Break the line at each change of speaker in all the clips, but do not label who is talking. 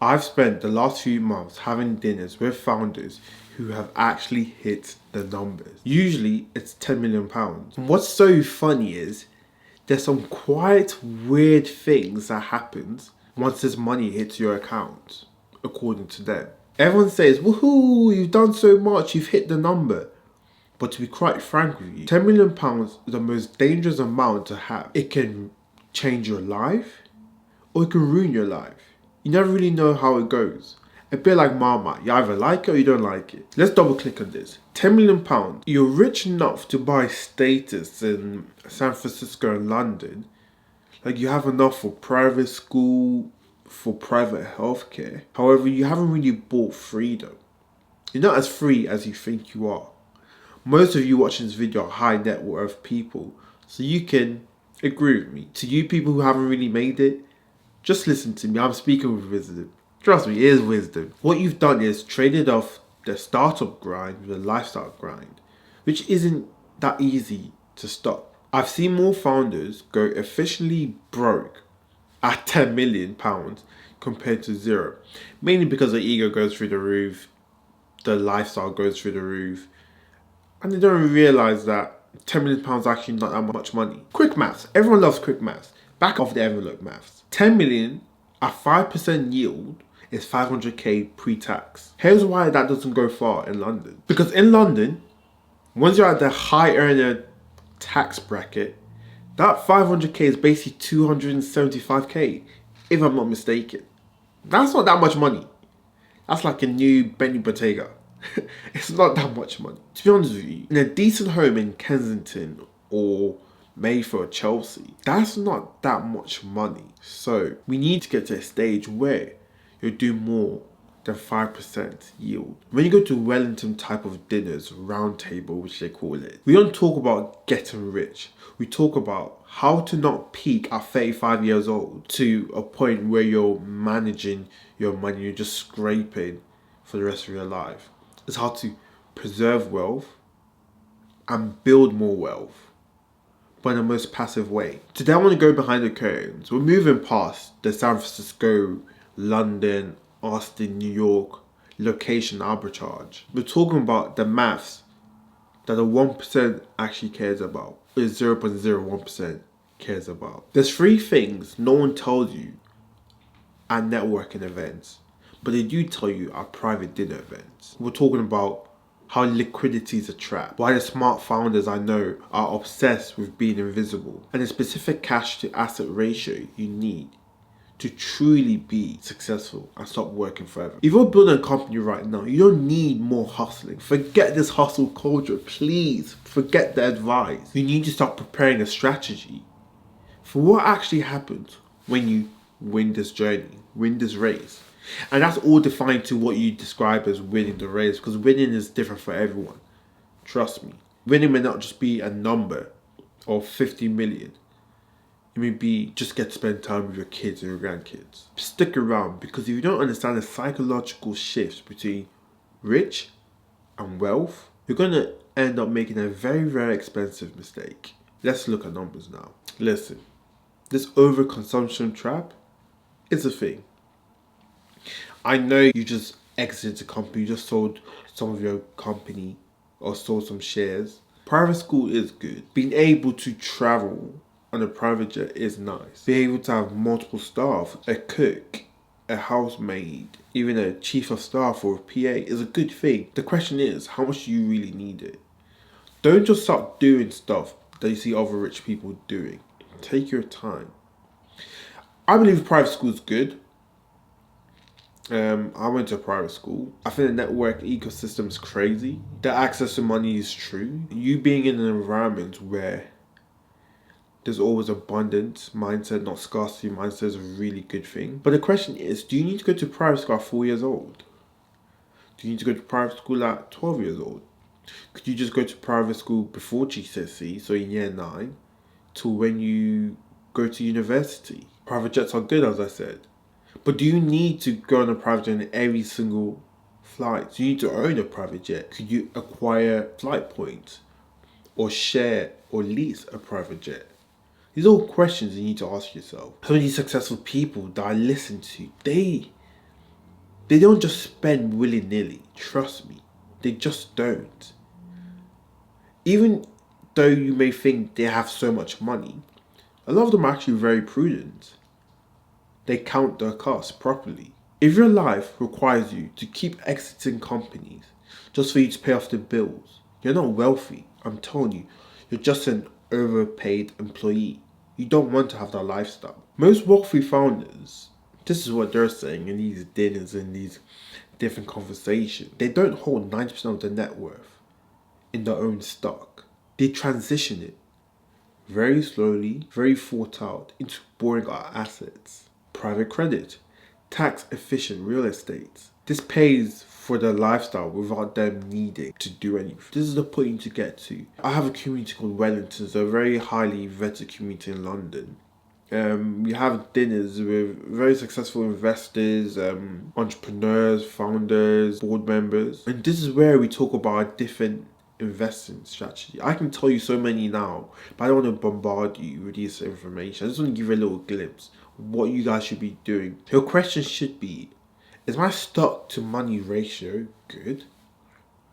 I've spent the last few months having dinners with founders who have actually hit the numbers. Usually it's £10 million. And what's so funny is there's some quite weird things that happens once this money hits your account, according to them. Everyone says, woohoo, you've done so much, you've hit the number. But to be quite frank with you, £10 million is the most dangerous amount to have. It can change your life or it can ruin your life. You never really know how it goes. A bit like Marmite, you either like it or you don't like it. Let's double click on this. £10 million, you're rich enough to buy status in San Francisco and London. Like you have enough for private school, for private healthcare. However, you haven't really bought freedom. You're not as free as you think you are. Most of you watching this video are high net worth people, so you can agree with me. To you people who haven't really made it, just listen to me, I'm speaking with wisdom. Trust me, it is wisdom. What you've done is traded off the startup grind with the lifestyle grind, which isn't that easy to stop. I've seen more founders go efficiently broke at £10 million compared to zero. Mainly because their ego goes through the roof, the lifestyle goes through the roof, and they don't realise that £10 million is actually not that much money. Quick maths, everyone loves quick maths. Back of the envelope maths. 10 million at 5% yield is 500k pre-tax. Here's why that doesn't go far in London. Because in London, once you're at the high earner tax bracket, that 500k is basically 275k, if I'm not mistaken. That's not that much money. That's like a new Benny Bottega. It's not that much money. To be honest with you, in a decent home in Kensington or Mayfair or Chelsea, that's not that much money. So we need to get to a stage where you're doing more than 5% yield. When you go to Wellington type of dinners, round table, which they call it, we don't talk about getting rich. We talk about how to not peak at 35 years old to a point where you're managing your money, you're just scraping for the rest of your life. It's how to preserve wealth and build more wealth, but in the most passive way. Today I want to go behind the curtains. We're moving past the San Francisco, London, Austin, New York location arbitrage. We're talking about the maths that the 1% actually cares about, or 0.01% cares about. There's three things no one tells you at networking events, but they do tell you at private dinner events. We're talking about how liquidity is a trap, why the smart founders I know are obsessed with being invisible, and the specific cash to asset ratio you need to truly be successful and stop working forever. If you're building a company right now, you don't need more hustling. Forget this hustle culture, please. Forget the advice. You need to start preparing a strategy for what actually happens when you win this journey, win this race. And that's all defined to what you describe as winning the race, because winning is different for everyone. Trust me. Winning may not just be a number of 50 million. It may be just get to spend time with your kids and your grandkids. Stick around, because if you don't understand the psychological shifts between rich and wealth, you're going to end up making a very, very expensive mistake. Let's look at numbers now. Listen, this overconsumption trap is a thing. I know you just exited the company, you just sold some of your company or sold some shares. Private school is good. Being able to travel on a private jet is nice. Being able to have multiple staff, a cook, a housemaid, even a chief of staff or a PA is a good thing. The question is, how much do you really need it? Don't just start doing stuff that you see other rich people doing. Take your time. I believe private school is good. I went to a private school. I think the network ecosystem is crazy. The access to money is true. You being in an environment where there's always abundance mindset, not scarcity mindset, is a really good thing. But the question is, do you need to go to private school at 4 years old? Do you need to go to private school at 12 years old? Could you just go to private school before GCSE, so in year 9, to when you go to university? Private jets are good, as I said. But do you need to go on a private jet in every single flight? Do you need to own a private jet? Could you acquire flight points or share or lease a private jet? These are all questions you need to ask yourself. Some of these successful people that I listen to, they They don't just spend willy-nilly, trust me. They just don't. Even though you may think they have so much money, a lot of them are actually very prudent. They count their costs properly. If your life requires you to keep exiting companies just for you to pay off the bills, you're not wealthy. I'm telling you, you're just an overpaid employee. You don't want to have that lifestyle. Most wealthy founders, this is what they're saying in these dinners and these different conversations. They don't hold 90% of their net worth in their own stock. They transition it very slowly, very thought out into boring assets. Private credit, tax efficient real estate. This pays for their lifestyle without them needing to do anything. This is the point you need to get to. I have a community called Wellington, it's a very highly vetted community in London. We have dinners with very successful investors, entrepreneurs, founders, board members. And this is where we talk about different investing strategy. I can tell you so many now, but I don't want to bombard you with this information. I just want to give you a little glimpse of what you guys should be doing. Your question should be, is my stock to money ratio good?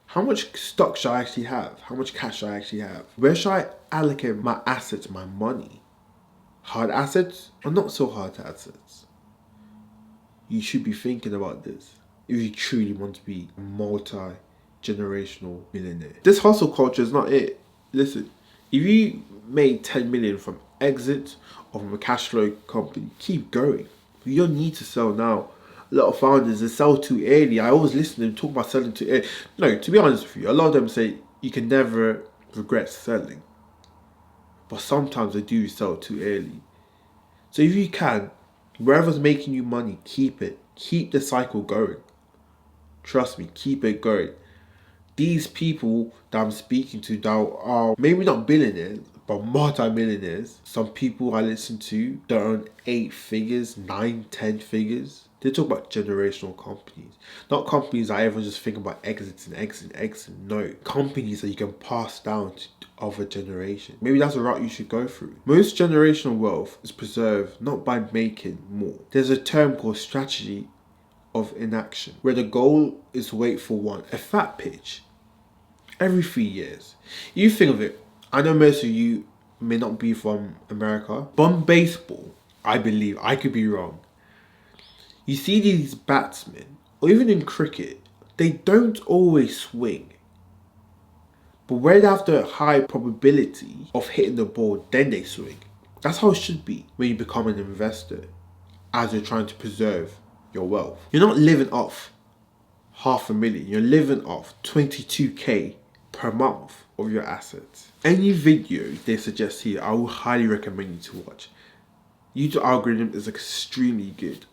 How much stock should I actually have? How much cash should I actually have? Where should I allocate my assets, my money? Hard assets or not so hard assets? You should be thinking about this if you truly want to be a multi-generational millionaire. This hustle culture is not it. Listen, if you made 10 million from exit or from a cash flow company, keep going. You don't need to sell now. A lot of founders, they sell too early. I always listen to them talk about selling too early. No, to be honest with you, a lot of them say you can never regret selling. But sometimes they do sell too early. So if you can, wherever's making you money, keep it. Keep the cycle going. Trust me, keep it going. These people that I'm speaking to that are maybe not billionaires, but multi-millionaires. Some people I listen to that earn 8 figures, 9, 10 figures. They talk about generational companies. Not companies that everyone just think about exiting. No, companies that you can pass down to other generations. Maybe that's the route you should go through. Most generational wealth is preserved not by making more. There's a term called strategy of inaction, where the goal is to wait for a fat pitch every 3 years. You think of it, I know most of you may not be from America, but in baseball, I believe, I could be wrong, you see these batsmen, or even in cricket, they don't always swing. But where they have the high probability of hitting the ball, then they swing. That's how it should be when you become an investor, as you're trying to preserve your wealth. You're not living off $500,000, you're living off 22k per month of your assets. Any video they suggest here, I will highly recommend you to watch. YouTube algorithm is extremely good.